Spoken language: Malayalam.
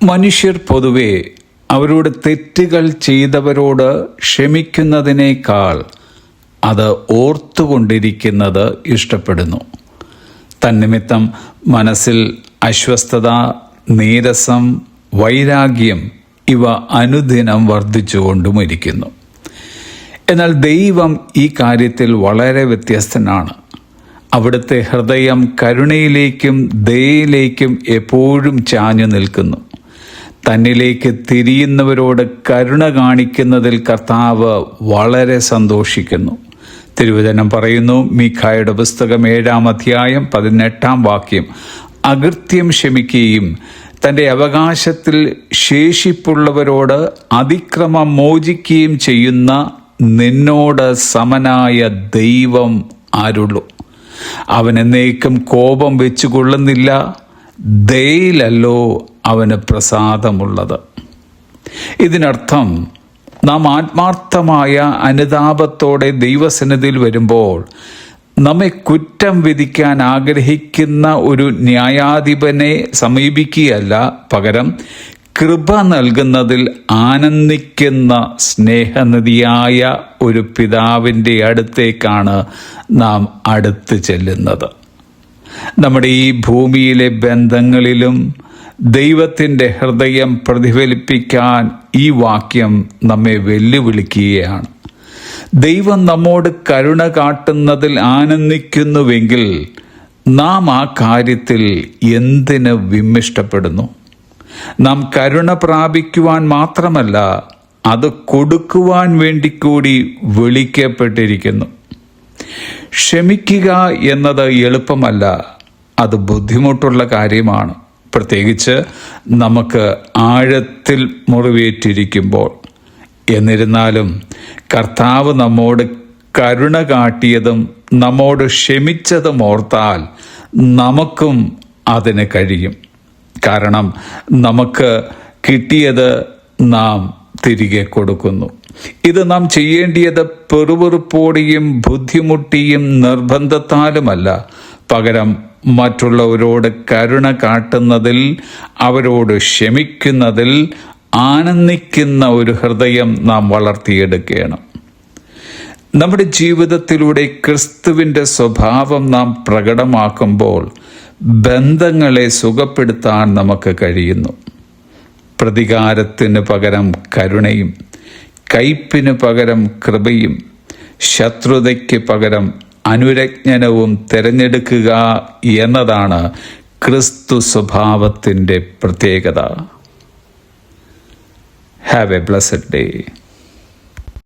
മനുഷ്യർ പൊതുവെ അവരുടെ തെറ്റുകൾ ചെയ്തവരോട് ക്ഷമിക്കുന്നതിനേക്കാൾ അത് ഓർത്തുകൊണ്ടിരിക്കുന്നത് ഇഷ്ടപ്പെടുന്നു. തന്നിമിത്തം മനസ്സിൽ അസ്വസ്ഥത, നീരസം, വൈരാഗ്യം ഇവ അനുദിനം വർദ്ധിച്ചുകൊണ്ടുമിരിക്കുന്നു. എന്നാൽ ദൈവം ഈ കാര്യത്തിൽ വളരെ വ്യത്യസ്തനാണ്. അവിടുത്തെ ഹൃദയം കരുണയിലേക്കും ദയയിലേക്കും എപ്പോഴും ചാഞ്ഞു നിൽക്കുന്നു. തന്നിലേക്ക് തിരിയുന്നവരോട് കരുണ കാണിക്കുന്നതിൽ കർത്താവ് വളരെ സന്തോഷിക്കുന്നു. തിരുവചനം പറയുന്നു, മീഖായുടെ പുസ്തകം 7-ാം അധ്യായം 18-ാം വാക്യം, അകൃത്യം ക്ഷമിക്കുകയും തൻ്റെ അവകാശത്തിൽ ശേഷിപ്പുള്ളവരോട് അതിക്രമം മോചിക്കുകയും ചെയ്യുന്ന നിന്നോട് സമനായ ദൈവം ആരുള്ളൂ? അവൻ എന്നേക്കും കോപം വെച്ചുകൊള്ളുന്നില്ല, ദയയിലല്ലോ അവന് പ്രസാദമുള്ളത്. ഇതിനർത്ഥം നാം ആത്മാർത്ഥമായ അനുതാപത്തോടെ ദൈവസന്നിധിയിൽ വരുമ്പോൾ നമ്മെ കുറ്റം വിധിക്കാൻ ആഗ്രഹിക്കുന്ന ഒരു ന്യായാധിപനെ സമീപിക്കുകയല്ല, പകരം കൃപ നൽകുന്നതിൽ ആനന്ദിക്കുന്ന സ്നേഹനിധിയായ ഒരു പിതാവിൻ്റെ അടുത്തേക്കാണ് നാം അടുത്ത് ചെല്ലുന്നത്. നമ്മുടെ ഈ ഭൂമിയിലെ ബന്ധങ്ങളിലും ദൈവത്തിൻ്റെ ഹൃദയം പ്രതിഫലിപ്പിക്കാൻ ഈ വാക്യം നമ്മെ വെല്ലുവിളിക്കുകയാണ്. ദൈവം നമ്മോട് കരുണ കാട്ടുന്നതിൽ ആനന്ദിക്കുന്നുവെങ്കിൽ നാം ആ കാര്യത്തിൽ എന്തിന് വിമ്മിഷ്ടപ്പെടുന്നു? നാം കരുണ പ്രാപിക്കുവാൻ മാത്രമല്ല, അത് കൊടുക്കുവാൻ വേണ്ടി കൂടി വിളിക്കപ്പെട്ടിരിക്കുന്നു. ക്ഷമിക്കുക എന്നത് എളുപ്പമല്ല, അത് ബുദ്ധിമുട്ടുള്ള കാര്യമാണ്. പ്രത്യേകിച്ച് നമുക്ക് ആഴത്തിൽ മുറിവേറ്റിരിക്കുമ്പോൾ. എന്നിരുന്നാലും കർത്താവ് നമ്മോട് കരുണ കാട്ടിയതും നമ്മോട് ക്ഷമിച്ചതും ഓർത്താൽ നമുക്കും അതിന് കഴിയും. കാരണം നമുക്ക് കിട്ടിയത് നാം തിരികെ കൊടുക്കുന്നു. ഇത് നാം ചെയ്യേണ്ടിയത് പെറുപെറുപ്പോടെയും ബുദ്ധിമുട്ടിയും നിർബന്ധത്താലുമല്ല, പകരം മറ്റുള്ളവരോട് കരുണ കാട്ടുന്നതിൽ, അവരോട് ക്ഷമിക്കുന്നതിൽ ആനന്ദിക്കുന്ന ഒരു ഹൃദയം നാം വളർത്തിയെടുക്കണം. നമ്മുടെ ജീവിതത്തിലൂടെ ക്രിസ്തുവിൻ്റെ സ്വഭാവം നാം പ്രകടമാക്കുമ്പോൾ ബന്ധങ്ങളെ സുഖപ്പെടുത്താൻ നമുക്ക് കഴിയുന്നു. പ്രതികാരത്തിന് പകരം കരുണയും, കയ്പിന് പകരം കൃപയും, ശത്രുതയ്ക്ക് പകരം അനുരജ്ഞനവും തിരഞ്ഞെടുക്കുക എന്നതാണ് ക്രിസ്തു സ്വഭാവത്തിൻ്റെ പ്രത്യേകത. Have a blessed day.